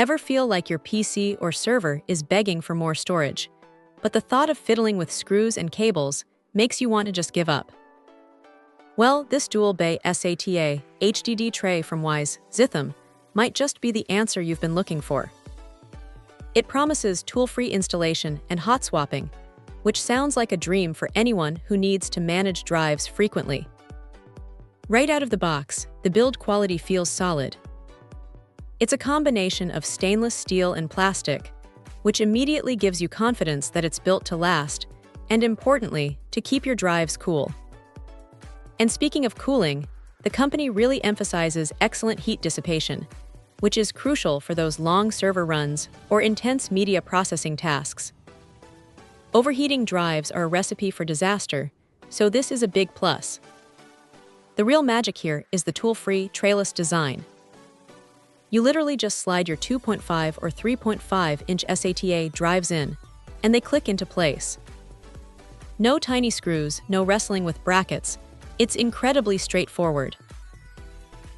Ever feel like your PC or server is begging for more storage, but the thought of fiddling with screws and cables makes you want to just give up? Well, this dual-bay SATA HDD tray from WiseZythum might just be the answer you've been looking for. It promises tool-free installation and hot swapping, which sounds like a dream for anyone who needs to manage drives frequently. Right out of the box, the build quality feels solid. It's a combination of stainless steel and plastic, which immediately gives you confidence that it's built to last, and importantly, to keep your drives cool. And speaking of cooling, the company really emphasizes excellent heat dissipation, which is crucial for those long server runs or intense media processing tasks. Overheating drives are a recipe for disaster, so this is a big plus. The real magic here is the tool-free, trayless design. You literally just slide your 2.5 or 3.5-inch SATA drives in, and they click into place. No tiny screws, no wrestling with brackets. It's incredibly straightforward.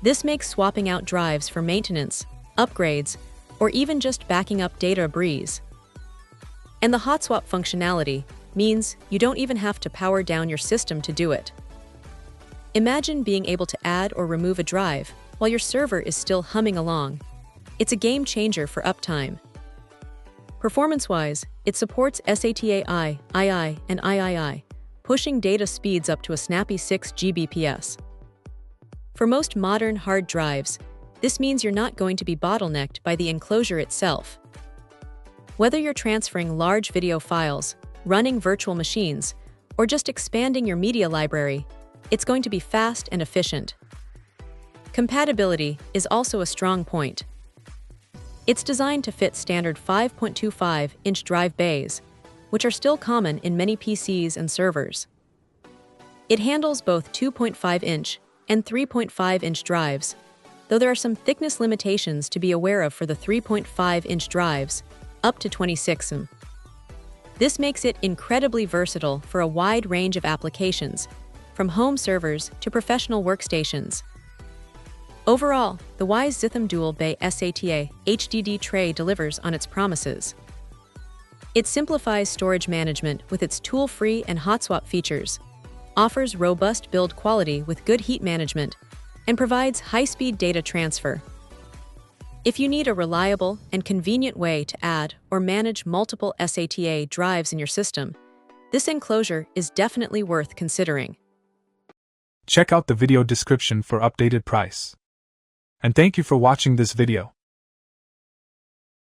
This makes swapping out drives for maintenance, upgrades, or even just backing up data a breeze. And the hot swap functionality means you don't even have to power down your system to do it. Imagine being able to add or remove a drive while your server is still humming along. It's a game changer for uptime. Performance-wise, it supports SATA II, and III, pushing data speeds up to a snappy 6 Gbps. For most modern hard drives, this means you're not going to be bottlenecked by the enclosure itself. Whether you're transferring large video files, running virtual machines, or just expanding your media library, it's going to be fast and efficient. Compatibility is also a strong point. It's designed to fit standard 5.25-inch drive bays, which are still common in many PCs and servers. It handles both 2.5-inch and 3.5-inch drives, though there are some thickness limitations to be aware of for the 3.5-inch drives, up to 26 mm. This makes it incredibly versatile for a wide range of applications, from home servers to professional workstations. Overall, the WiseZythum dual-bay SATA HDD tray delivers on its promises. It simplifies storage management with its tool-free and hot swap features, offers robust build quality with good heat management, and provides high-speed data transfer. If you need a reliable and convenient way to add or manage multiple SATA drives in your system, this enclosure is definitely worth considering. Check out the video description for updated price. And thank you for watching this video.